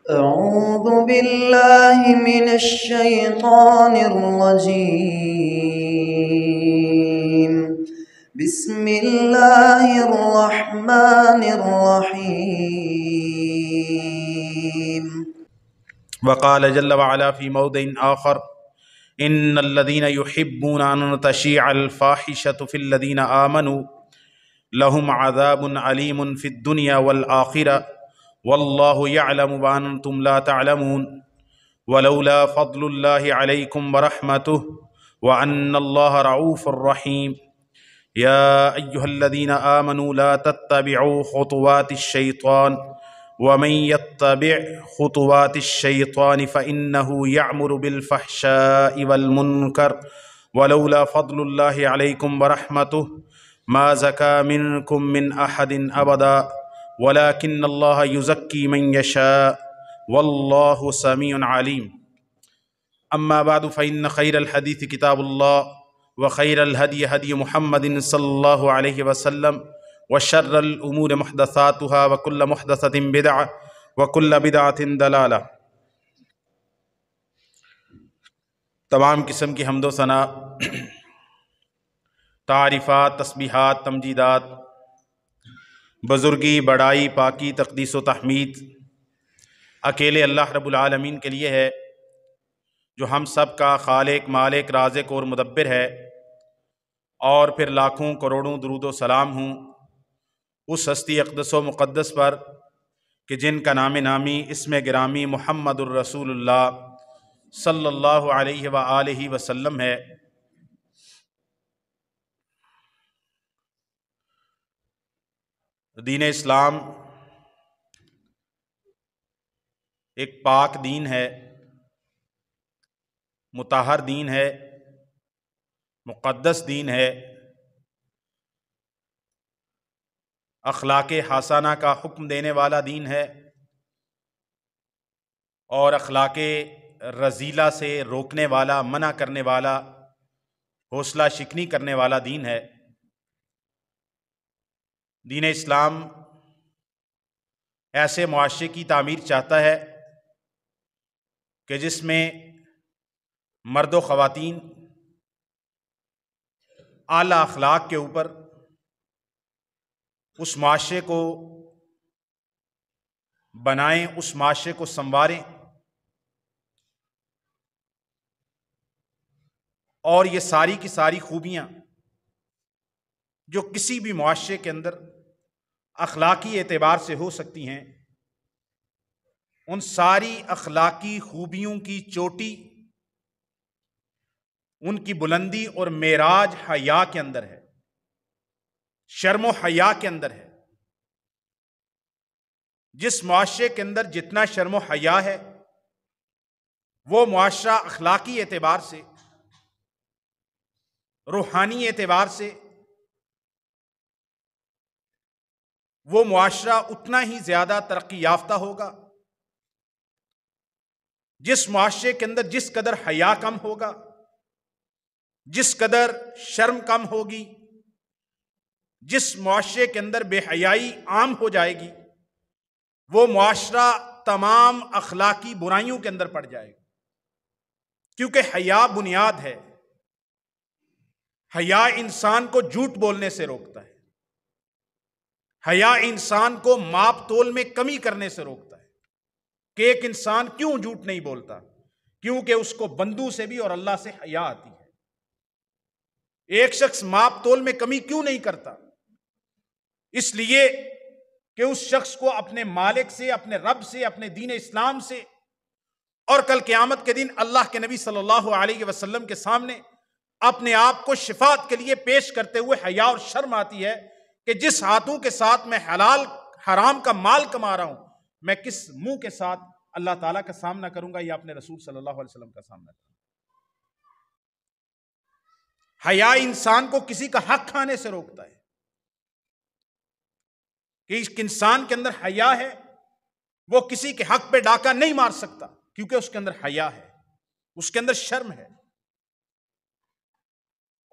أعوذ بالله من الشيطان الرجيم. بسم الله الرحمن الرحيم. وقال جل وعلا في موضع آخر إن الذين يحبون أن تشيع الفاحشة في الذين آمنوا لهم عذاب عليم في الدنيا والآخرة والله يعلم وأنتم لا تعلمون ولولا فضل الله عليكم ورحمته وأن الله رؤوف رحيم يا أيها الذين آمنوا لا تتبعوا خطوات الشيطان ومن يتبع خطوات الشيطان فإنه يأمر بالفحشاء والمنكر ولولا فضل الله عليكم ورحمته ما زكى منكم من أحد أبدا ولكن الله يزكي من يشاء والله سميع عليم أما بعد فإن خير الحديث كتاب الله وخير الهدي هدي محمد صلى الله عليه وسلم وشر الأمور محدثاتها وكل محدثة بدعة وكل بدعة ضلالة۔ تمام قسم کی حمد و ثنا، تعریفات، تسبیحات، تمجیدات، بزرگی، بڑائی، پاکی، تقدیس و تحمید اکیلے اللہ رب العالمین کے لیے ہے جو ہم سب کا خالق، مالک، رازق اور مدبر ہے، اور پھر لاکھوں کروڑوں درود و سلام ہوں اس ہستی اقدس و مقدس پر کہ جن کا نام نامی، اسم گرامی محمد الرسول اللہ صلی اللہ علیہ وآلہ وسلم ہے۔ دین اسلام ایک پاک دین ہے، مطہر دین ہے، مقدس دین ہے، اخلاق حسنہ کا حکم دینے والا دین ہے، اور اخلاق رذیلہ سے روکنے والا، منع کرنے والا، حوصلہ شکنی کرنے والا دین ہے۔ دین اسلام ایسے معاشرے کی تعمیر چاہتا ہے کہ جس میں مرد و خواتین اعلیٰ اخلاق کے اوپر اس معاشرے کو بنائیں، اس معاشرے کو سنواریں، اور یہ ساری کی ساری خوبیاں جو کسی بھی معاشرے کے اندر اخلاقی اعتبار سے ہو سکتی ہیں، ان ساری اخلاقی خوبیوں کی چوٹی، ان کی بلندی اور معراج حیا کے اندر ہے، شرم و حیا کے اندر ہے۔ جس معاشرے کے اندر جتنا شرم و حیا ہے، وہ معاشرہ اخلاقی اعتبار سے، روحانی اعتبار سے، وہ معاشرہ اتنا ہی زیادہ ترقی یافتہ ہوگا۔ جس معاشرے کے اندر جس قدر حیا کم ہوگا، جس قدر شرم کم ہوگی، جس معاشرے کے اندر بے حیائی عام ہو جائے گی، وہ معاشرہ تمام اخلاقی برائیوں کے اندر پڑ جائے گا، کیونکہ حیا بنیاد ہے۔ حیا انسان کو جھوٹ بولنے سے روکتا ہے، حیا انسان کو ماپ تول میں کمی کرنے سے روکتا ہے کہ ایک انسان کیوں جھوٹ نہیں بولتا، کیونکہ اس کو بندوں سے بھی اور اللہ سے حیا آتی ہے۔ ایک شخص ماپ تول میں کمی کیوں نہیں کرتا؟ اس لیے کہ اس شخص کو اپنے مالک سے، اپنے رب سے، اپنے دین اسلام سے، اور کل قیامت کے دن اللہ کے نبی صلی اللہ علیہ وسلم کے سامنے اپنے آپ کو شفاعت کے لیے پیش کرتے ہوئے حیا اور شرم آتی ہے کہ جس ہاتھوں کے ساتھ میں حلال حرام کا مال کما رہا ہوں، میں کس منہ کے ساتھ اللہ تعالیٰ کا سامنا کروں گا یا اپنے رسول صلی اللہ علیہ وسلم کا سامنا کروں گا۔ حیا انسان کو کسی کا حق کھانے سے روکتا ہے، کہ اس انسان کے اندر حیا ہے، وہ کسی کے حق پہ ڈاکہ نہیں مار سکتا، کیونکہ اس کے اندر حیا ہے، اس کے اندر شرم ہے۔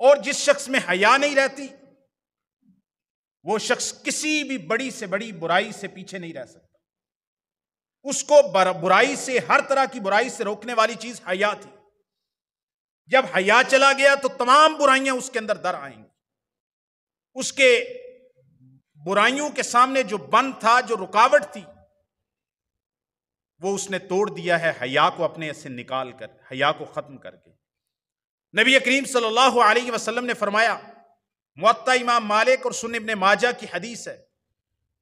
اور جس شخص میں حیا نہیں رہتی، وہ شخص کسی بھی بڑی سے بڑی برائی سے پیچھے نہیں رہ سکتا۔ اس کو برائی سے، ہر طرح کی برائی سے روکنے والی چیز حیا تھی۔ جب حیا چلا گیا تو تمام برائیاں اس کے اندر در آئیں گی۔ اس کے برائیوں کے سامنے جو بند تھا، جو رکاوٹ تھی، وہ اس نے توڑ دیا ہے حیا کو اپنے سے نکال کر، حیا کو ختم کر کے۔ نبی کریم صلی اللہ علیہ وسلم نے فرمایا، موطا امام مالک اور سنن ابن ماجہ کی حدیث ہے،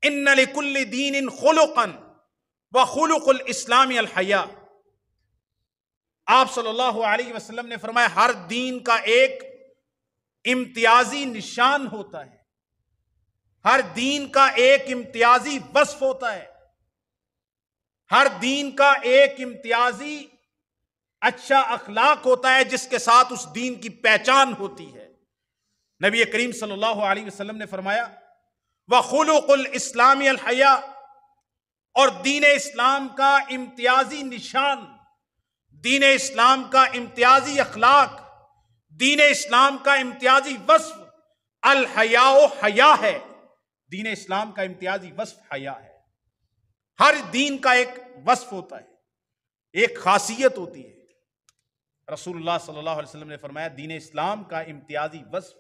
ان لکل دین خلقا وخلق الاسلام الحیا۔ آپ صلی اللہ علیہ وسلم نے فرمایا ہر دین کا ایک امتیازی نشان ہوتا ہے، ہر دین کا ایک امتیازی وصف ہوتا ہے، ہر دین کا ایک امتیازی اچھا اخلاق ہوتا ہے جس کے ساتھ اس دین کی پہچان ہوتی ہے۔ نبی کریم صلی اللہ علیہ وسلم نے فرمایا وَخُلُقُ الْإِسْلَامِ الْحَيَاءُ، اور دین اسلام کا امتیازی نشان، دین اسلام کا امتیازی اخلاق، دین اسلام کا امتیازی وصف الحیاء حیا ہے۔ دین اسلام کا امتیازی وصف حیا ہے۔ ہر دین کا ایک وصف ہوتا ہے، ایک خاصیت ہوتی ہے۔ رسول اللہ صلی اللہ علیہ وسلم نے فرمایا دین اسلام کا امتیازی وصف،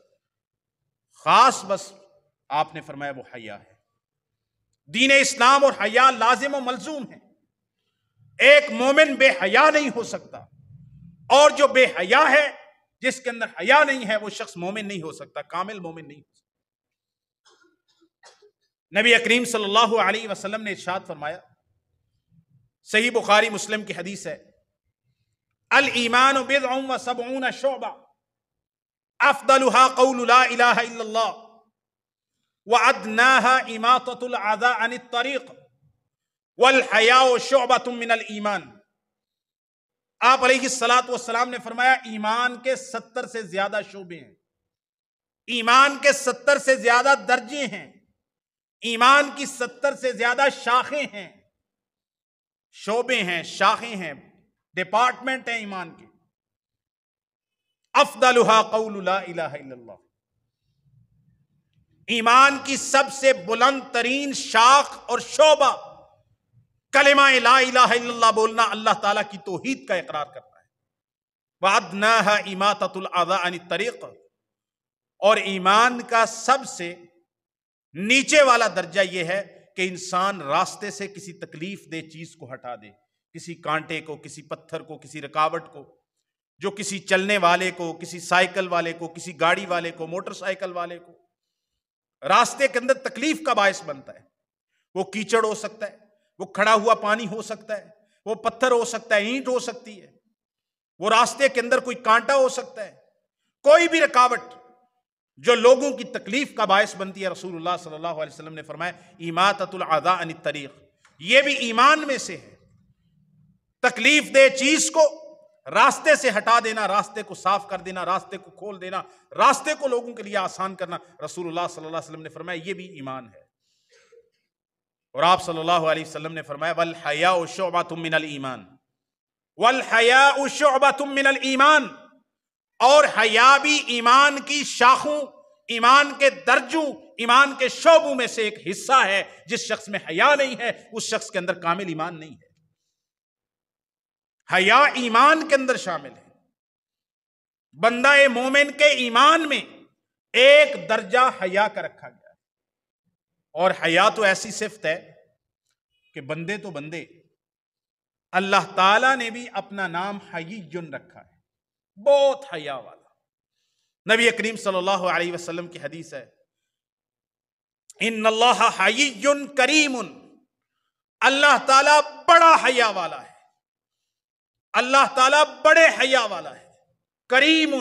خاص وصف آپ نے فرمایا وہ حیا ہے۔ دین اسلام اور حیا لازم و ملزوم ہے۔ ایک مومن بے حیا نہیں ہو سکتا، اور جو بے حیا ہے، جس کے اندر حیا نہیں ہے، وہ شخص مومن نہیں ہو سکتا، کامل مومن نہیں ہو سکتا۔ نبی کریم صلی اللہ علیہ وسلم نے ارشاد فرمایا، صحیح بخاری مسلم کی حدیث ہے، الایمان بضع و سبعون شعبہ افضلها قول لا الہ الا اللہ وادناها اماطۃ الاذى عن الطریق والحیاء شعبۃ من الایمان۔ آپ علیہ الصلوۃ والسلام نے فرمایا ایمان کے 70 سے زیادہ شعبے ہیں، ایمان کے 70 سے زیادہ درجے ہیں، ایمان کی 70 سے زیادہ شاخیں ہیں، شعبے ہیں، شاخیں ہیں، ڈپارٹمنٹ ہیں ایمان کے۔ افضلها قول لا الہ الا اللہ، ایمان کی سب سے بلند ترین شاخ اور شعبہ کلمہ لا الہ الا اللہ بولنا، اللہ تعالیٰ کی توحید کا اقرار کرتا ہے۔ وَأَدْنَاهَا إِمَاطَةُ الْأَذَىٰ عَنِ الطَّرِيقِ، اور ایمان کا سب سے نیچے والا درجہ یہ ہے کہ انسان راستے سے کسی تکلیف دہ چیز کو ہٹا دے، کسی کانٹے کو، کسی پتھر کو، کسی رکاوٹ کو، جو کسی چلنے والے کو، کسی سائیکل والے کو، کسی گاڑی والے کو، موٹر سائیکل والے کو راستے کے اندر تکلیف کا باعث بنتا ہے۔ وہ کیچڑ ہو سکتا ہے، وہ کھڑا ہوا پانی ہو سکتا ہے، وہ پتھر ہو سکتا ہے، اینٹ ہو سکتی ہے، وہ راستے کے اندر کوئی کانٹا ہو سکتا ہے، کوئی بھی رکاوٹ جو لوگوں کی تکلیف کا باعث بنتی ہے۔ رسول اللہ صلی اللہ علیہ وسلم نے فرمایا اماطۃ الاذى عن الطریق، یہ بھی ایمان میں سے ہے۔ تکلیف دہ چیز کو راستے سے ہٹا دینا، راستے کو صاف کر دینا، راستے کو کھول دینا، راستے کو لوگوں کے لیے آسان کرنا، رسول اللہ صلی اللہ علیہ وسلم نے فرمایا یہ بھی ایمان ہے۔ اور آپ صلی اللہ علیہ وسلم نے فرمایا والحیاء شعبۃ من الایمان، والحیاء شعبۃ من الایمان، اور حیا بھی ایمان کی شاخوں، ایمان کے درجوں، ایمان کے شعبوں میں سے ایک حصہ ہے۔ جس شخص میں حیا نہیں ہے اس شخص کے اندر کامل ایمان نہیں ہے۔ حیا ایمان کے اندر شامل ہے۔ بندہ مومن کے ایمان میں ایک درجہ حیا کا رکھا گیا ہے، اور حیا تو ایسی صفت ہے کہ بندے تو بندے، اللہ تعالیٰ نے بھی اپنا نام حیی رکھا ہے، بہت حیا والا۔ نبی کریم صلی اللہ علیہ وسلم کی حدیث ہے ان اللہ حیی کریم، اللہ تعالیٰ بڑا حیا والا ہے، اللہ تعالیٰ بڑے حیا والا ہے، کریم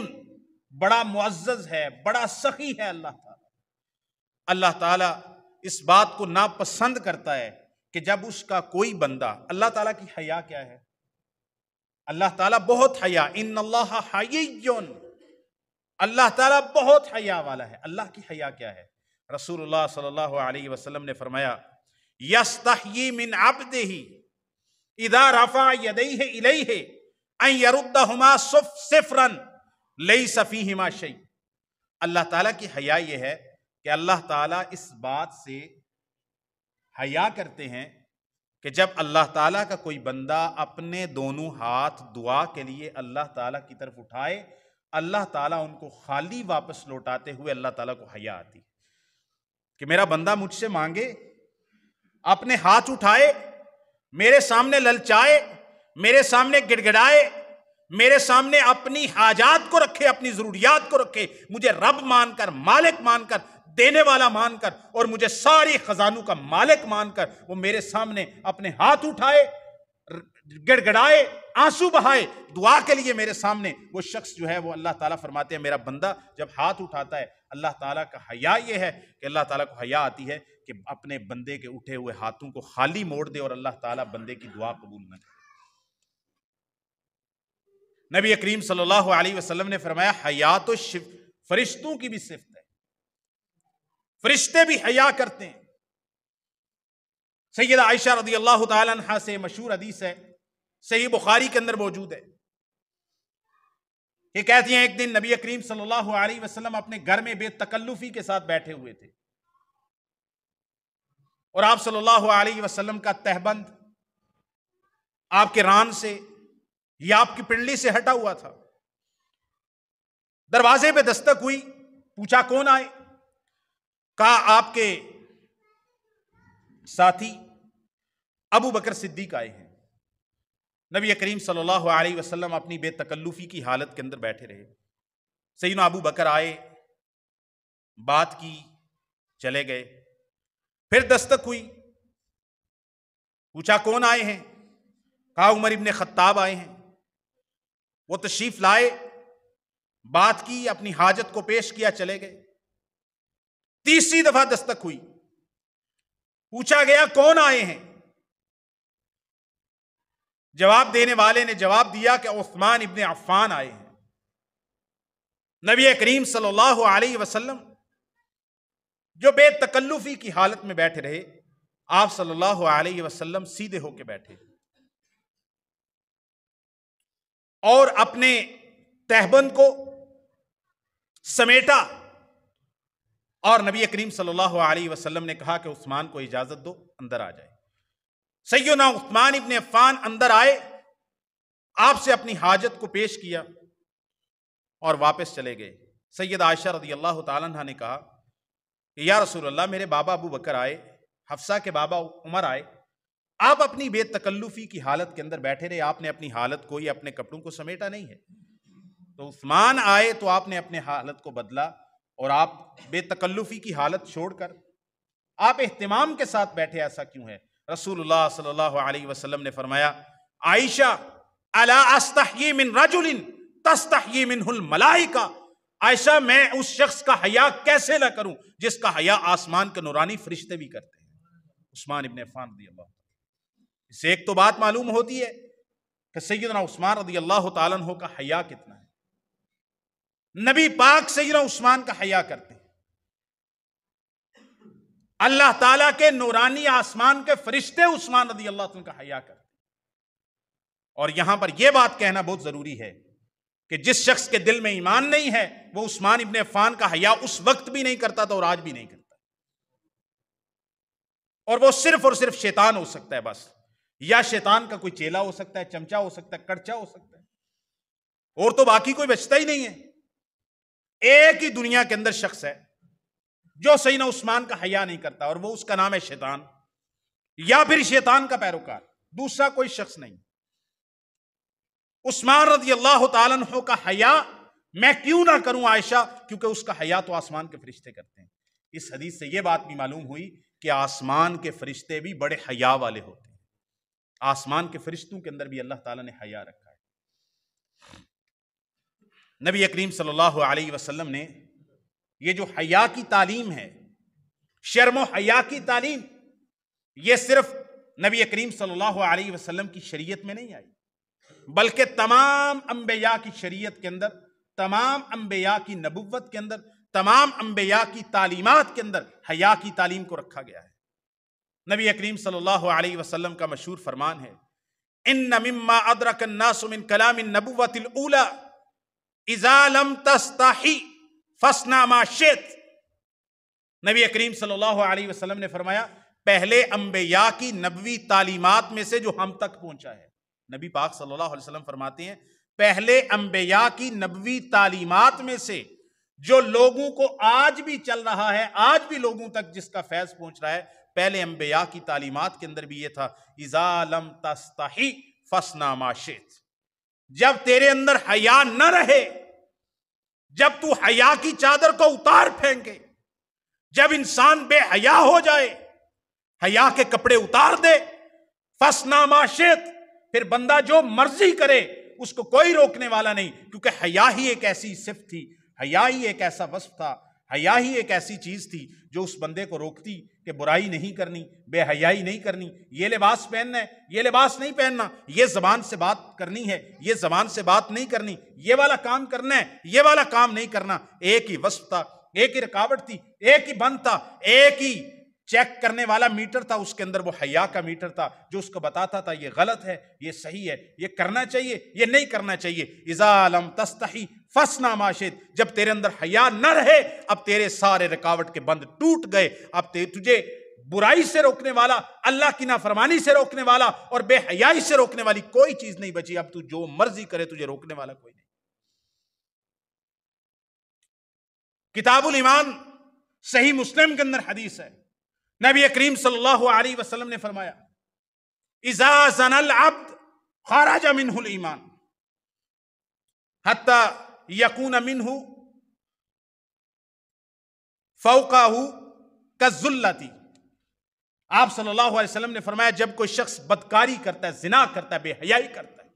بڑا معزز ہے، بڑا سخی ہے۔ اللہ تعالیٰ اس بات کو ناپسند کرتا ہے کہ جب اس کا کوئی بندہ، اللہ تعالیٰ کی حیا کیا ہے؟ اللہ تعالیٰ بہت حیا، ان اللہ حیی، اللہ تعالیٰ بہت حیا والا ہے۔ اللہ کی حیا کیا ہے؟ رسول اللہ صلی اللہ علیہ وسلم نے فرمایا یستحیی من عبدہ اذا رفع یدیہ الیہ ان یردہما صفرا لیس فیہما شیء۔ اللہ تعالیٰ کی حیا یہ ہے کہ اللہ تعالیٰ اس بات سے حیا کرتے ہیں کہ جب اللہ تعالیٰ کا کوئی بندہ اپنے دونوں ہاتھ دعا کے لیے اللہ تعالیٰ کی طرف اٹھائے، اللہ تعالیٰ ان کو خالی واپس لوٹاتے ہوئے اللہ تعالیٰ کو حیا آتی کہ میرا بندہ مجھ سے مانگے، اپنے ہاتھ اٹھائے، میرے سامنے للچائے، میرے سامنے گڑ گڑائے، میرے سامنے اپنی حاجات کو رکھے، اپنی ضروریات کو رکھے، مجھے رب مان کر، مالک مان کر، دینے والا مان کر، اور مجھے ساری خزانوں کا مالک مان کر وہ میرے سامنے اپنے ہاتھ اٹھائے، گڑ گڑائے، آنسو بہائے دعا کے لیے میرے سامنے، وہ شخص جو ہے وہ اللہ تعالیٰ فرماتے ہیں میرا بندہ جب ہاتھ اٹھاتا ہے، اللہ تعالیٰ کا حیا یہ ہے کہ اللہ تعالیٰ کو حیا آتی ہے کہ اپنے بندے کے اٹھے ہوئے ہاتھوں کو خالی موڑ دے اور اللہ تعالیٰ بندے کی دعا قبول نہ کرے۔ نبی کریم صلی اللہ علیہ وسلم نے فرمایا حیا تو فرشتوں کی بھی صفت ہے، فرشتے بھی حیا کرتے ہیں۔ سیدہ عائشہ رضی اللہ تعالی عنہا سے مشہور حدیث ہے، صحیح بخاری کے اندر موجود ہے، کہ کہتی ہیں ایک دن نبی کریم صلی اللہ علیہ وسلم اپنے گھر میں بے تکلفی کے ساتھ بیٹھے ہوئے تھے، اور آپ صلی اللہ علیہ وسلم کا تہبند آپ کے ران سے یا آپ کی پنڈلی سے ہٹا ہوا تھا۔ دروازے پہ دستک ہوئی، پوچھا کون آئے؟ کہا آپ کے ساتھی ابو بکر صدیق آئے ہیں۔ نبی کریم صلی اللہ علیہ وسلم اپنی بے تکلفی کی حالت کے اندر بیٹھے رہے، سیدنا ابو بکر آئے، بات کی، چلے گئے، پھر دستک ہوئی، پوچھا کون آئے ہیں؟ کہا عمر ابن خطاب آئے ہیں۔ وہ تشریف لائے، بات کی، اپنی حاجت کو پیش کیا، چلے گئے۔ تیسری دفعہ دستک ہوئی، پوچھا گیا کون آئے ہیں؟ جواب دینے والے نے جواب دیا کہ عثمان ابن عفان آئے ہیں۔ نبی کریم صلی اللہ علیہ وسلم جو بے تکلفی کی حالت میں بیٹھے رہے، آپ صلی اللہ علیہ وسلم سیدھے ہو کے بیٹھے اور اپنے تہبند کو سمیٹا، اور نبی کریم صلی اللہ علیہ وسلم نے کہا کہ عثمان کو اجازت دو، اندر آ جائے۔ سیدنا عثمان ابن عفان اندر آئے، آپ سے اپنی حاجت کو پیش کیا اور واپس چلے گئے۔ سیدہ عائشہ رضی اللہ تعالیٰ عنہ نے کہا کہ یا رسول اللہ، میرے بابا ابو بکر آئے، حفصہ کے بابا عمر آئے، آپ اپنی بے تکلفی کی حالت کے اندر بیٹھے رہے، آپ نے اپنی حالت کو یا اپنے کپڑوں کو سمیٹا نہیں ہے۔ تو عثمان آئے تو آپ نے اپنے حالت کو بدلا، اور آپ بے تکلفی کی حالت چھوڑ کر آپ اہتمام کے ساتھ بیٹھے، ایسا کیوں ہے؟ رسول اللہ صلی اللہ علیہ وسلم نے فرمایا عائشہ الا استحیی من رجل تستحیی منہ الملائکہ، عائشہ میں اس شخص کا حیا کیسے نہ کروں جس کا حیا آسمان کے نورانی فرشتے بھی کرتے ہیں۔ عثمان ابن عفان رضی اللہ عنہ۔ اس سے ایک تو بات معلوم ہوتی ہے کہ سیدنا عثمان رضی اللہ تعالیٰ عنہ کا حیا کتنا ہے۔ نبی پاک سیدنا عثمان کا حیا کرتے ہیں، اللہ تعالیٰ کے نورانی آسمان کے فرشتے عثمان رضی اللہ عنہ کا حیا کرتے ہیں۔ اور یہاں پر یہ بات کہنا بہت ضروری ہے کہ جس شخص کے دل میں ایمان نہیں ہے وہ عثمان ابن عفان کا حیا اس وقت بھی نہیں کرتا تھا اور آج بھی نہیں کرتا، اور وہ صرف اور صرف شیطان ہو سکتا ہے بس، یا شیطان کا کوئی چیلا ہو سکتا ہے، چمچا ہو سکتا ہے، کڑچا ہو سکتا ہے، اور تو باقی کوئی بچتا ہی نہیں ہے۔ ایک ہی دنیا کے اندر شخص ہے جو سیدنا عثمان کا حیا نہیں کرتا، اور وہ اس کا نام ہے شیطان، یا پھر شیطان کا پیروکار، دوسرا کوئی شخص نہیں۔ عثمان رضی اللہ تعالیٰ عنہ کا حیا میں کیوں نہ کروں عائشہ؟ کیونکہ اس کا حیا تو آسمان کے فرشتے کرتے ہیں۔ اس حدیث سے یہ بات بھی معلوم ہوئی کہ آسمان کے فرشتے بھی بڑے حیا والے ہوتے ہیں، آسمان کے فرشتوں کے اندر بھی اللہ تعالیٰ نے حیا رکھا ہے۔ نبی کریم صلی اللہ علیہ وسلم نے یہ جو حیا کی تعلیم ہے، شرم و حیا کی تعلیم، یہ صرف نبی کریم صلی اللہ علیہ وسلم کی شریعت میں نہیں آئی، بلکہ تمام انبیاء کی شریعت کے اندر، تمام انبیاء کی نبوت کے اندر، تمام انبیاء کی تعلیمات کے اندر حیا کی تعلیم کو رکھا گیا ہے۔ نبی کریم صلی اللہ علیہ وسلم کا مشہور فرمان ہے ان مما ادرک الناس من کلام النبوۃ الاولی اذا لم تستحی فاصنع ما شئت۔ نبی کریم صلی اللہ علیہ وسلم نے فرمایا پہلے انبیاء کی نبوی تعلیمات میں سے جو ہم تک پہنچا ہے. نبی پاک صلی اللہ علیہ وسلم فرماتے ہیں پہلے انبیاء کی نبوی تعلیمات میں سے جو لوگوں کو آج بھی چل رہا ہے، آج بھی لوگوں تک جس کا فیض پہنچ رہا ہے، پہلے انبیاء کی تعلیمات کے اندر بھی یہ تھا، اذا لم تستحی فاصنع ما شئت. جب تیرے اندر حیا نہ رہے، جب تو حیا کی چادر کو اتار پھینکے، جب انسان بے حیا ہو جائے، حیا کے کپڑے اتار دے، فاصنع ما شئت، پھر بندہ جو مرضی کرے اس کو کوئی روکنے والا نہیں، کیونکہ حیا ہی ایک ایسی صفت تھی، حیا ہی ایک ایسا وصف تھا، حیا ہی ایک ایسی چیز تھی جو اس بندے کو روکتی کہ برائی نہیں کرنی، بے حیائی نہیں کرنی، یہ لباس پہننا ہے، یہ لباس نہیں پہننا، یہ زبان سے بات کرنی ہے، یہ زبان سے بات نہیں کرنی، یہ والا کام کرنا ہے، یہ والا کام نہیں کرنا. ایک ہی وصف تھا، ایک ہی رکاوٹ تھی، ایک ہی بند تھا، ایک ہی چیک کرنے والا میٹر تھا، اس کے اندر وہ حیا کا میٹر تھا جو اس کو بتاتا تھا یہ غلط ہے، یہ صحیح ہے، یہ کرنا چاہیے، یہ نہیں کرنا چاہیے. اذا لم تستحی فاصنع ما شئت، جب تیرے اندر حیا نہ رہے، اب تیرے سارے رکاوٹ کے بند ٹوٹ گئے، اب تجھے برائی سے روکنے والا، اللہ کی نافرمانی سے روکنے والا اور بے حیائی سے روکنے والی کوئی چیز نہیں بچی. اب تو جو مرضی کرے تجھے روکنے والا کوئی نہیں. کتاب الایمان صحیح مسلم کے اندر حدیث ہے، نبی کریم صلی اللہ علیہ وسلم نے فرمایا اذا زنى العبد خرج منه الایمان حتى يكون منه فوقه كالذلة. آپ صلی اللہ علیہ وسلم نے فرمایا جب کوئی شخص بدکاری کرتا ہے، زنا کرتا ہے، بے حیائی کرتا ہے،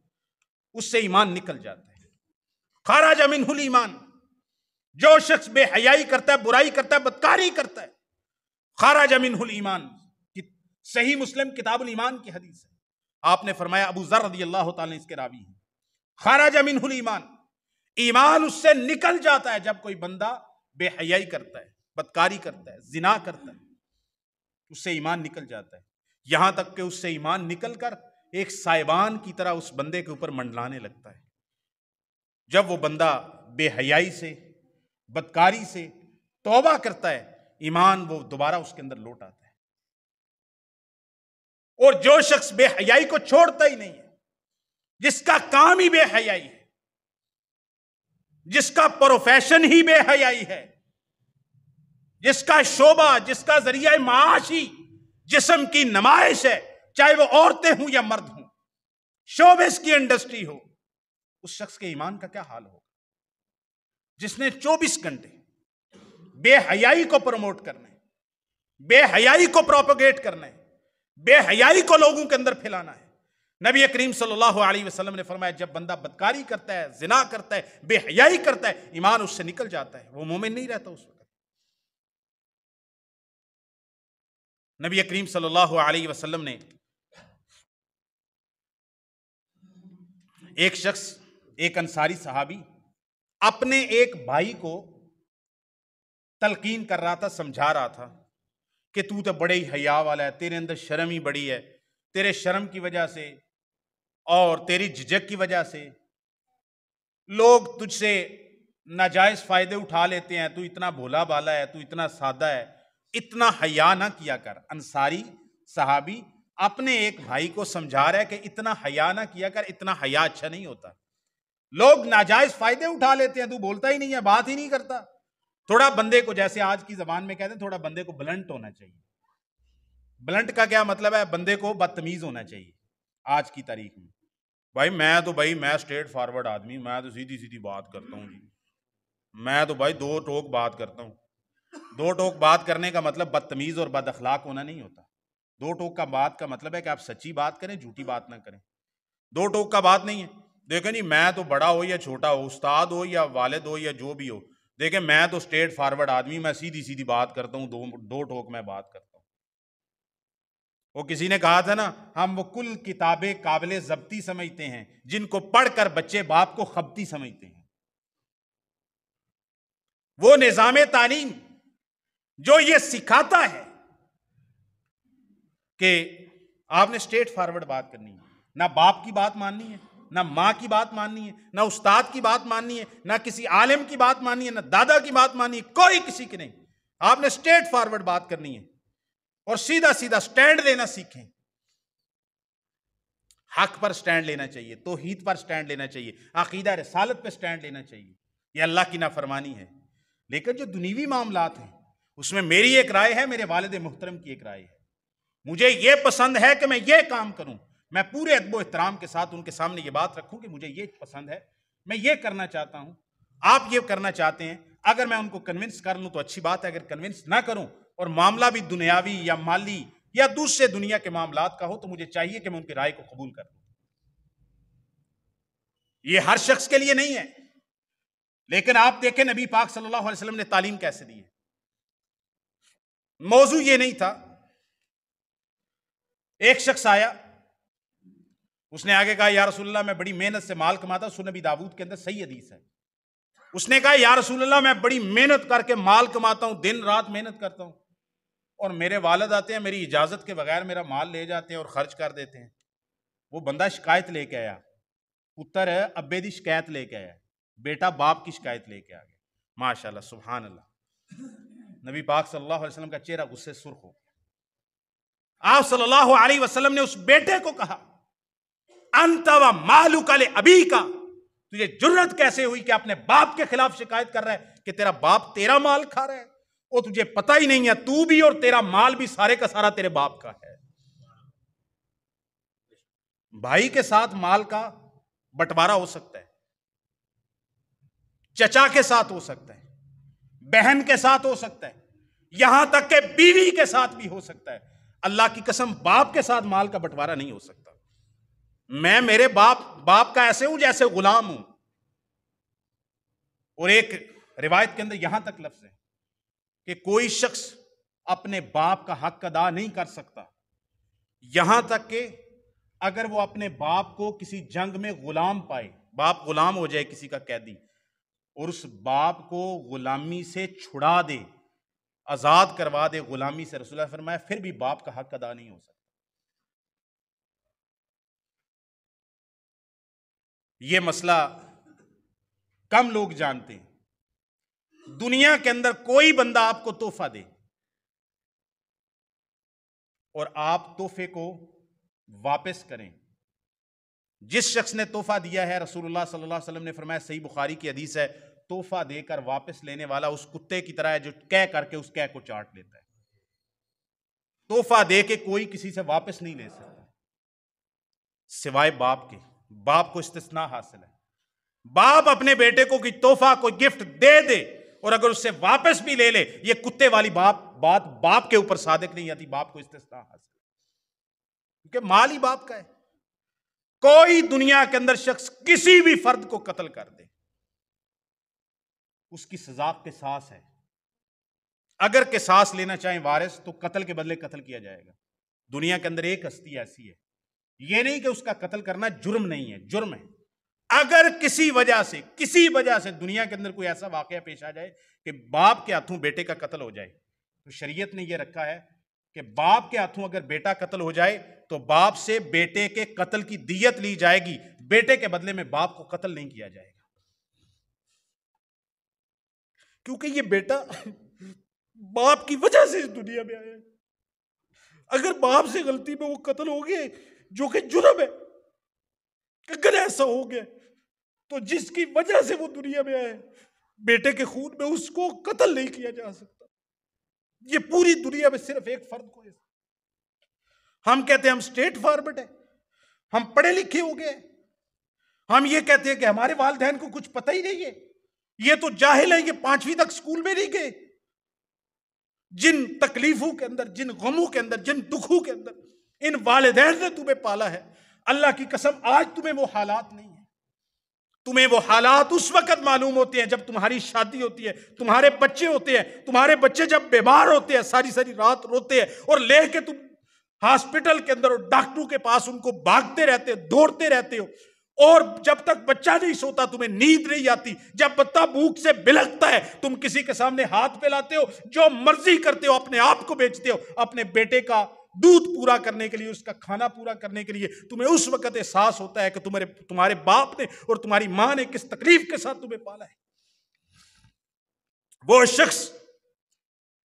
اس سے ایمان نکل جاتا ہے. خرج منه الایمان، جو شخص بے حیائی کرتا ہے، برائی کرتا ہے، بدکاری کرتا ہے، خرج منہ الایمان. صحیح مسلم کتاب الایمان کی حدیث ہے. آپ نے فرمایا، ابو ذر رضی اللہ تعالیٰ اس کے راوی ہیں، خرج منہ الایمان، ایمان اس سے نکل جاتا ہے جب کوئی بندہ بے حیائی کرتا ہے، بدکاری کرتا ہے، زنا کرتا ہے، اس سے ایمان نکل جاتا ہے. یہاں تک کہ اس سے ایمان نکل کر ایک سائبان کی طرح اس بندے کے اوپر منڈلانے لگتا ہے. جب وہ بندہ بے حیائی سے، بدکاری سے توبہ کرتا ہے، ایمان وہ دوبارہ اس کے اندر لوٹ آتا ہے. اور جو شخص بے حیائی کو چھوڑتا ہی نہیں ہے، جس کا کام ہی بے حیائی ہے، جس کا پروفیشن ہی بے حیائی ہے، جس کا شعبہ، جس کا ذریعہ معاش ہی جسم کی نمائش ہے، چاہے وہ عورتیں ہوں یا مرد ہوں، شوبز کی انڈسٹری ہو، اس شخص کے ایمان کا کیا حال ہوگا جس نے 24 گھنٹے بے حیائی کو پروموٹ کرنا ہے، بے حیائی کو پروپیگیٹ کرنا ہے، بے حیائی کو لوگوں کے اندر پھیلانا ہے. نبی کریم صلی اللہ علیہ وسلم نے فرمایا جب بندہ بدکاری کرتا ہے، زنا کرتا ہے، بے حیائی کرتا ہے، ایمان اس سے نکل جاتا ہے، وہ مومن نہیں رہتا اس وقت. نبی کریم صلی اللہ علیہ وسلم نے ایک شخص، ایک انصاری صحابی اپنے ایک بھائی کو تلقین کر رہا تھا، سمجھا رہا تھا کہ تو بڑے ہی حیا والا ہے، تیرے اندر شرم ہی بڑی ہے، تیرے شرم کی وجہ سے اور تیری جھجک کی وجہ سے لوگ تجھ سے ناجائز فائدے اٹھا لیتے ہیں، تو اتنا بھولا بالا ہے، تو اتنا سادہ ہے، اتنا حیا نہ کیا کر. انصاری صحابی اپنے ایک بھائی کو سمجھا رہا ہے کہ اتنا حیا نہ کیا کر، اتنا حیا اچھا نہیں ہوتا، لوگ ناجائز فائدے اٹھا لیتے ہیں، تو بولتا ہی نہیں ہے، بات ہی نہیں کرتا. تھوڑا بندے کو، جیسے آج کی زبان میں کہتے ہیں، تھوڑا بندے کو بلنٹ ہونا چاہیے. بلنٹ کا کیا مطلب ہے؟ بندے کو بدتمیز ہونا چاہیے. آج کی تاریخ میں میں اسٹریٹ فارورڈ آدمی، میں تو سیدھی سیدھی بات کرتا ہوں جی، میں تو بھائی دو ٹوک بات کرتا ہوں. دو ٹوک بات کرنے کا مطلب بدتمیز اور بد اخلاق ہونا نہیں ہوتا. دو ٹوک کا بات کا مطلب ہے کہ آپ سچی بات کریں، جھوٹی بات نہ کریں. دو ٹوک کا بات نہیں ہے. دیکھیں نہیں، میں تو بڑا ہو یا چھوٹا ہو، استاد ہو یا والد ہو یا جو بھی ہو، دیکھیں میں تو اسٹریٹ فارورڈ آدمی، میں سیدھی سیدھی بات کرتا ہوں، دو ٹوک میں بات کرتا ہوں. وہ کسی نے کہا تھا نا، ہم وہ کل کتابیں قابل ضبطی سمجھتے ہیں جن کو پڑھ کر بچے باپ کو خبتی سمجھتے ہیں. وہ نظام تعلیم جو یہ سکھاتا ہے کہ آپ نے اسٹریٹ فارورڈ بات کرنی ہے، نہ باپ کی بات ماننی ہے، نہ ماں کی بات ماننی ہے، نہ استاد کی بات ماننی ہے، نہ کسی عالم کی بات ماننی ہے، نہ دادا کی بات ماننی ہے، کوئی کسی کی نہیں. آپ نے اسٹریٹ فارورڈ بات کرنی ہے. اور سیدھا سیدھا سٹینڈ لینا سیکھیں. حق پر سٹینڈ لینا چاہیے، توحید پر سٹینڈ لینا چاہیے، عقیدہ رسالت پہ سٹینڈ لینا چاہیے. یہ اللہ کی نافرمانی ہے. لیکن جو دنیوی معاملات ہیں اس میں میری ایک رائے ہے، میرے والد محترم کی ایک رائے ہے. مجھے یہ پسند ہے کہ میں یہ کام کروں، میں پورے ادب و احترام کے ساتھ ان کے سامنے یہ بات رکھوں کہ مجھے یہ پسند ہے، میں یہ کرنا چاہتا ہوں، آپ یہ کرنا چاہتے ہیں. اگر میں ان کو کنونس کر لوں تو اچھی بات ہے، اگر کنونس نہ کروں اور معاملہ بھی دنیاوی یا مالی یا دوسرے دنیا کے معاملات کا ہو تو مجھے چاہیے کہ میں ان کی رائے کو قبول کر لوں. یہ ہر شخص کے لیے نہیں ہے، لیکن آپ دیکھیں نبی پاک صلی اللہ علیہ وسلم نے تعلیم کیسے دی ہے. موضوع یہ نہیں تھا. ایک شخص آیا، اس نے آگے کہا یا رسول اللہ میں بڑی محنت سے مال کماتا ہوں. سنن نبی داؤد کے اندر صحیح حدیث ہے. اس نے کہا یا رسول اللہ میں بڑی محنت کر کے مال کماتا ہوں، دن رات محنت کرتا ہوں، اور میرے والد آتے ہیں میری اجازت کے بغیر میرا مال لے جاتے ہیں اور خرچ کر دیتے ہیں. وہ بندہ شکایت لے کے آیا، پتر ابے دی شکایت لے کے آیا، بیٹا باپ کی شکایت لے کے آ گیا. ماشاءاللہ سبحان اللہ. نبی پاک صلی اللہ علیہ وسلم کا چہرہ غصے سرخ ہو گیا. آپ صلی اللہ علیہ وسلم نے اس بیٹے کو کہا انت و مالک لابیک، تجھے جرت کیسے ہوئی کہ اپنے باپ کے خلاف شکایت کر رہا ہے کہ تیرا باپ تیرا مال کھا رہا ہے؟ وہ تجھے پتہ ہی نہیں ہے تو بھی اور تیرا مال بھی سارے کا سارا تیرے باپ کا ہے. بھائی کے ساتھ مال کا بٹوارا ہو سکتا ہے، چچا کے ساتھ ہو سکتا ہے، بہن کے ساتھ ہو سکتا ہے، یہاں تک کہ بیوی کے ساتھ بھی ہو سکتا ہے. اللہ کی قسم باپ کے ساتھ مال کا بٹوارا نہیں ہو سکتا. میں میرے باپ کا ایسے ہوں جیسے غلام ہوں. اور ایک روایت کے اندر یہاں تک لفظ ہے کہ کوئی شخص اپنے باپ کا حق ادا نہیں کر سکتا یہاں تک کہ اگر وہ اپنے باپ کو کسی جنگ میں غلام پائے، باپ غلام ہو جائے کسی کا قیدی، اور اس باپ کو غلامی سے چھڑا دے، آزاد کروا دے غلامی سے، رسول اللہ فرمایا پھر بھی باپ کا حق ادا نہیں ہو سکتا. یہ مسئلہ کم لوگ جانتے ہیں. دنیا کے اندر کوئی بندہ آپ کو تحفہ دے اور آپ تحفے کو واپس کریں. جس شخص نے تحفہ دیا ہے رسول اللہ صلی اللہ علیہ وسلم نے فرمایا، صحیح بخاری کی حدیث ہے، تحفہ دے کر واپس لینے والا اس کتے کی طرح ہے جو کہہ کر کے اس کہہ کو چاٹ لیتا ہے. تحفہ دے کے کوئی کسی سے واپس نہیں لے سکتا سوائے باپ کے. باپ کو استثناء حاصل ہے. باپ اپنے بیٹے کو کوئی تحفہ کوئی گفٹ دے دے اور اگر اس سے واپس بھی لے لے، یہ کتے والی بات باپ کے اوپر صادق نہیں آتی. باپ کو استثناء حاصل ہے کیونکہ مال ہی باپ کا ہے. کوئی دنیا کے اندر شخص کسی بھی فرد کو قتل کر دے اس کی سزا قصاص ہے. اگر قصاص لینا چاہیں وارث تو قتل کے بدلے قتل کیا جائے گا. دنیا کے اندر ایک ہستی ایسی ہے، یہ نہیں کہ اس کا قتل کرنا جرم نہیں ہے، جرم ہے. اگر کسی وجہ سے دنیا کے اندر کوئی ایسا واقعہ پیش آ جائے کہ باپ کے ہاتھوں بیٹے کا قتل ہو جائے تو شریعت نے یہ رکھا ہے کہ باپ کے ہاتھوں اگر بیٹا قتل ہو جائے تو باپ سے بیٹے کے قتل کی دیت لی جائے گی، بیٹے کے بدلے میں باپ کو قتل نہیں کیا جائے گا. کیونکہ یہ بیٹا باپ کی وجہ سے اس دنیا میں آیا ہے. اگر باپ سے غلطی میں وہ قتل ہو گئے جو کہ جرم ہے، اگر ایسا ہو گیا تو جس کی وجہ سے وہ دنیا میں آئے بیٹے کے خون میں اس کو قتل نہیں کیا جا سکتا. یہ پوری دنیا میں صرف ایک فرد کو ہے. ہم کہتے ہیں ہم اسٹیٹ فارورڈ ہیں، ہم پڑھے لکھے ہو گئے، ہم یہ کہتے ہیں کہ ہمارے والدین کو کچھ پتہ ہی نہیں ہے، یہ تو جاہل ہیں، یہ 5ویں تک سکول میں نہیں گئے. جن تکلیفوں کے اندر، جن غموں کے اندر، جن دکھوں کے اندر ان والدین نے تمہیں پالا ہے، اللہ کی قسم آج تمہیں وہ حالات نہیں ہیں. تمہیں وہ حالات اس وقت معلوم ہوتے ہیں جب تمہاری شادی ہوتی ہے، تمہارے بچے ہوتے ہیں، تمہارے بچے جب بیمار ہوتے ہیں، ساری ساری رات روتے ہیں اور لے کے تم ہاسپٹل کے اندر اور ڈاکٹروں کے پاس ان کو بھاگتے رہتے ہو، دوڑتے رہتے ہو، اور جب تک بچہ نہیں سوتا تمہیں نیند نہیں آتی. جب بچہ بھوک سے بلکتا ہے تم کسی کے سامنے ہاتھ پھیلاتے ہو، جو مرضی کرتے ہو، اپنے آپ کو بیچتے ہو اپنے بیٹے کا دودھ پورا کرنے کے لیے، اس کا کھانا پورا کرنے کے لیے. تمہیں اس وقت احساس ہوتا ہے کہ تمہارے باپ نے اور تمہاری ماں نے کس تکلیف کے ساتھ تمہیں پالا ہے. وہ شخص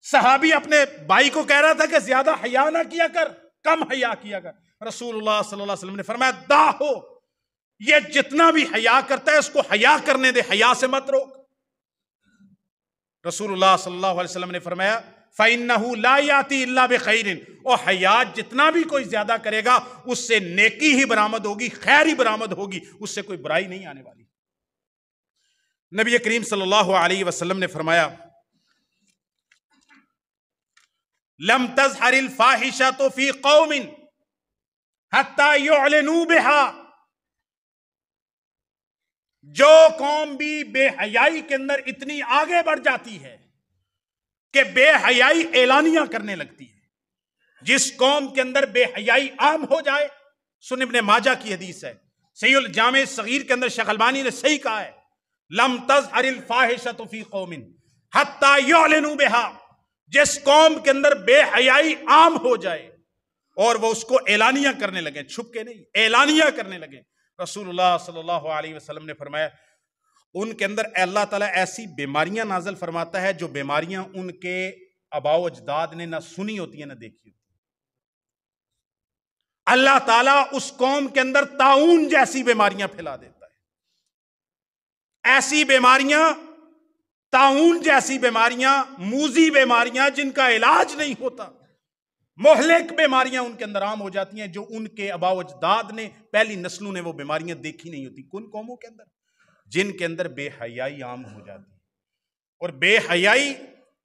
صحابی اپنے بھائی کو کہہ رہا تھا کہ زیادہ حیا نہ کیا کر، کم حیا کیا کر۔ رسول اللہ صلی اللہ علیہ وسلم نے فرمایا دا ہو، یہ جتنا بھی حیا کرتا ہے اس کو حیا کرنے دے، حیا سے مت روک۔ رسول اللہ صلی اللہ علیہ وسلم نے فرمایا فَإِنَّهُ لَا يَأْتِي إِلَّا بِخَيْرٍ، اور حیا جتنا بھی کوئی زیادہ کرے گا اس سے نیکی ہی برآمد ہوگی، خیر ہی برآمد ہوگی، اس سے کوئی برائی نہیں آنے والی۔ نبی کریم صلی اللہ علیہ وسلم نے فرمایا لم تظہر الفاحشۃ فی قوم حتی یعلنوا بها، جو قوم بھی بے حیائی کے اندر اتنی آگے بڑھ جاتی ہے کہ بے حیائی اعلانیہ کرنے لگتی ہے، جس قوم کے اندر بے حیائی عام ہو جائے، سنن ابن ماجہ کی حدیث ہے، صحیح الجامع صغیر کے اندر شیخ البانی نے صحیح کہا ہے لم تظہر الفاحشۃ فی قوم حتی یعلنوا بها، جس قوم کے اندر بے حیائی عام ہو جائے اور وہ اس کو اعلانیہ کرنے لگے، چھپ کے نہیں، اعلانیہ کرنے لگے، رسول اللہ صلی اللہ علیہ وسلم نے فرمایا ان کے اندر اللہ تعالیٰ ایسی بیماریاں نازل فرماتا ہے جو بیماریاں ان کے آباء و اجداد نے نہ سنی ہوتی ہیں نہ دیکھی ہوتی۔ اللہ تعالیٰ اس قوم کے اندر طاعون جیسی بیماریاں پھیلا دیتا ہے، ایسی بیماریاں، طاعون جیسی بیماریاں، موذی بیماریاں جن کا علاج نہیں ہوتا، مہلک بیماریاں ان کے اندر عام ہو جاتی ہیں جو ان کے آباء و اجداد نے، پہلی نسلوں نے وہ بیماریاں دیکھی نہیں ہوتی۔ کن قوموں کے اندر؟ جن کے اندر بے حیائی عام ہو جاتی ہے۔ اور بے حیائی،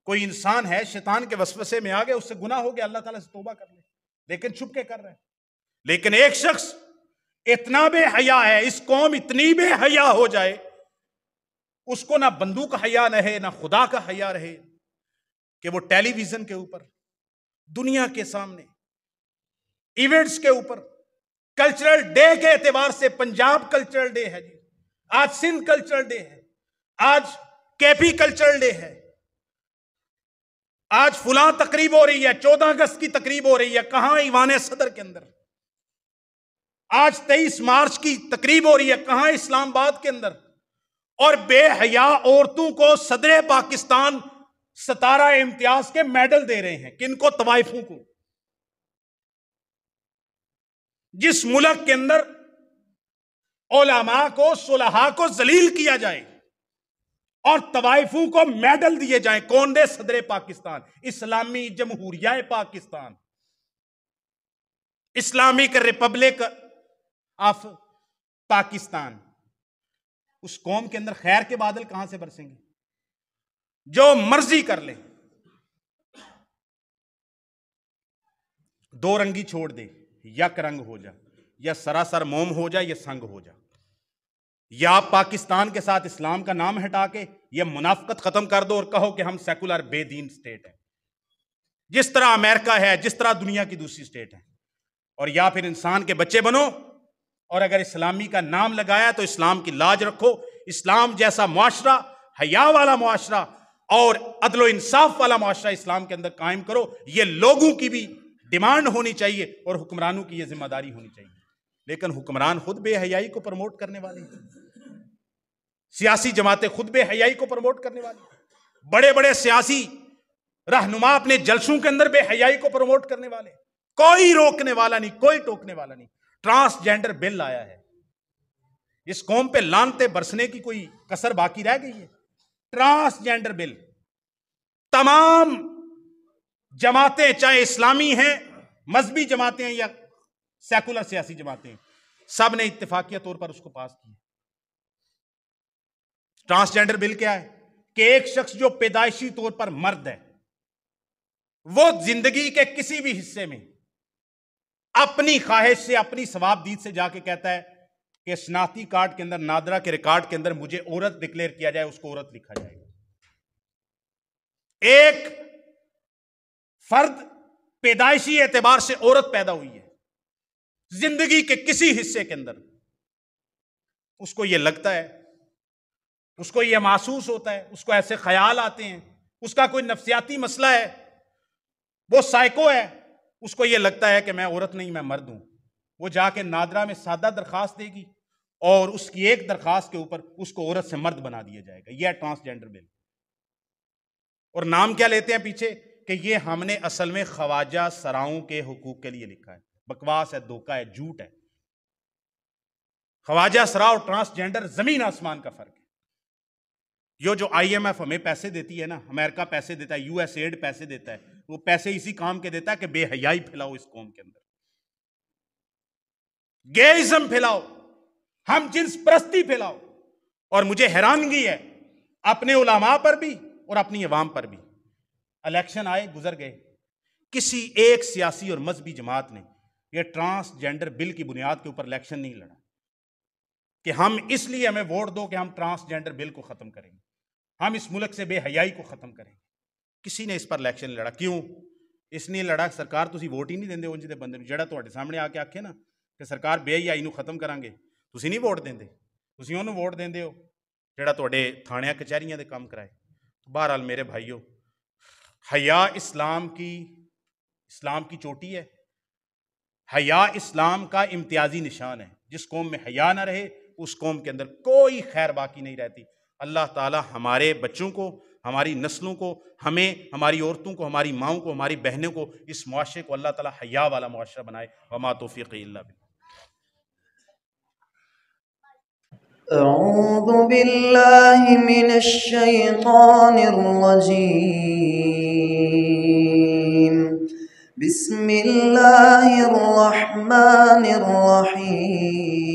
کوئی انسان ہے شیطان کے وسوسے میں آ گیا، اس سے گناہ ہو گیا، اللہ تعالیٰ سے توبہ کر لے، لیکن چھپ کے کر رہے ہیں۔ لیکن ایک شخص اتنا بے حیا ہے، اس قوم اتنی بے حیا ہو جائے، اس کو نہ بندوق حیا رہے نہ خدا کا حیا رہے، کہ وہ ٹیلی ویژن کے اوپر، دنیا کے سامنے، ایونٹس کے اوپر، کلچرل ڈے کے اعتبار سے پنجاب کلچرل ڈے ہے جی، آج سندھ کلچرل ڈے ہے، آج کے پی کلچرل ڈے ہے، آج فلاں تقریب ہو رہی ہے، 14 اگست کی تقریب ہو رہی ہے، کہاں؟ ایوان صدر کے اندر۔ آج 23 مارچ کی تقریب ہو رہی ہے، کہاں؟ اسلام آباد کے اندر۔ اور بے حیا عورتوں کو صدر پاکستان ستارہ امتیاز کے میڈل دے رہے ہیں، کن کو؟ طوائفوں کو۔ جس ملک کے اندر علماء کو، صلحاء کو ذلیل کیا جائے اور طوائفوں کو میڈل دیے جائیں، کون دے؟ صدر پاکستان، اسلامی جمہوریہ Pakistan, Islamic republic of Pakistan. اس قوم کے اندر خیر کے بادل کہاں سے برسیں گے؟ جو مرضی کر لے، دو رنگی چھوڑ دے، یک رنگ ہو جا، یا سراسر موم ہو جا، یا سنگ ہو جا، یا آپ پاکستان کے ساتھ اسلام کا نام ہٹا کے یہ منافقت ختم کر دو اور کہو کہ ہم سیکولر بے دین سٹیٹ ہیں، جس طرح امریکہ ہے، جس طرح دنیا کی دوسری سٹیٹ ہے، اور یا پھر انسان کے بچے بنو اور اگر اسلامی کا نام لگایا تو اسلام کی لاج رکھو، اسلام جیسا معاشرہ، حیا والا معاشرہ اور عدل و انصاف والا معاشرہ اسلام کے اندر قائم کرو۔ یہ لوگوں کی بھی ڈیمانڈ ہونی چاہیے اور حکمرانوں کی یہ ذمہ داری ہونی چاہیے۔ لیکن حکمران خود بے حیائی کو پروموٹ کرنے والے ہیں، سیاسی جماعتیں خود بے حیائی کو پروموٹ کرنے والی ہیں، بڑے بڑے سیاسی رہنما اپنے جلسوں کے اندر بے حیائی کو پروموٹ کرنے والے، کوئی روکنے والا نہیں، کوئی ٹوکنے والا نہیں۔ ٹرانسجینڈر بل آیا ہے، اس قوم پہ لعنتیں برسنے کی کوئی کسر باقی رہ گئی ہے؟ ٹرانسجینڈر بل، تمام جماعتیں، چاہے اسلامی ہیں، مذہبی جماعتیں ہیں یا سیکولر سیاسی جماعتیں ہیں، سب نے اتفاقیہ طور پر اس کو پاس کیا۔ ٹرانسجینڈر بل کیا ہے؟ کہ ایک شخص جو پیدائشی طور پر مرد ہے، وہ زندگی کے کسی بھی حصے میں اپنی خواہش سے، اپنی ثواب دید سے جا کے کہتا ہے کہ شناختی کارڈ کے اندر، نادرا کے ریکارڈ کے اندر مجھے عورت ڈکلیئر کیا جائے، اس کو عورت لکھا جائے گا۔ ایک فرد پیدائشی اعتبار سے عورت پیدا ہوئی ہے، زندگی کے کسی حصے کے اندر اس کو یہ لگتا ہے، اس کو یہ محسوس ہوتا ہے، اس کو ایسے خیال آتے ہیں، اس کا کوئی نفسیاتی مسئلہ ہے، وہ سائیکو ہے، اس کو یہ لگتا ہے کہ میں عورت نہیں، میں مرد ہوں۔ وہ جا کے نادرا میں سادہ درخواست دے گی اور اس کی ایک درخواست کے اوپر اس کو عورت سے مرد بنا دیا جائے گا۔ یہ ہے ٹرانسجینڈر بل۔ اور نام کیا لیتے ہیں پیچھے کہ یہ ہم نے اصل میں خواجہ سراؤں کے حقوق کے لیے لکھا ہے. بکواس ہے، دھوکہ ہے، جھوٹ ہے. خواجہ سرا اور ٹرانسجینڈر زمین آسمان کا فرق ہے. جو آئی ایم ایف ہمیں پیسے دیتی ہے نا، امریکہ پیسے دیتا ہے، یو ایس ایڈ پیسے دیتا ہے، وہ پیسے اسی کام کے دیتا ہے کہ بے حیائی پھیلاؤ اس قوم کے اندر، گیئزم پھیلاؤ، ہم جنس پرستی پھیلاؤ. اور مجھے حیرانگی ہے اپنے علماء پر بھی اور اپنی عوام پر بھی. الیکشن آئے گزر گئے، کسی ایک سیاسی اور مذہبی جماعت نے یہ ٹرانسجینڈر بل کی بنیاد کے اوپر الیکشن نہیں لڑا کہ ہم اس لیے ہمیں ووٹ دو کہ ہم ٹرانسجینڈر بل کو ختم کریں گے، ہم اس ملک سے بے حیائی کو ختم کریں گے. کسی نے اس پر الیکشن لڑا. کیوں اس نے لڑا؟ سرکار تسی ووٹ ہی نہیں دیندے ان جدے بندے جڑا تواڈے سامنے آ کے آکھے نا کہ سرکار بے حیائی نو ختم کران گے، تسی نہیں ووٹ دیندے، تسی انہوں ووٹ دیندے ہو جڑا تواڈے تھانیاں کچہریاں دے کام کرائے. بہرحال میرے بھائیو، حیا اسلام کی چوٹی ہے. حیا اسلام کا امتیازی نشان ہے. جس قوم میں حیا نہ رہے اس قوم کے اندر کوئی خیر باقی نہیں رہتی. اللہ تعالی ہمارے بچوں کو، ہماری نسلوں کو، ہمیں، ہماری عورتوں کو، ہماری ماؤں کو، ہماری بہنوں کو، اس معاشرے کو اللہ تعالی حیا والا معاشرہ بنائے. وما توفیقی الا باللہ. أعوذ بالله من الشيطان الرجيم. بسم الله الرحمن الرحيم.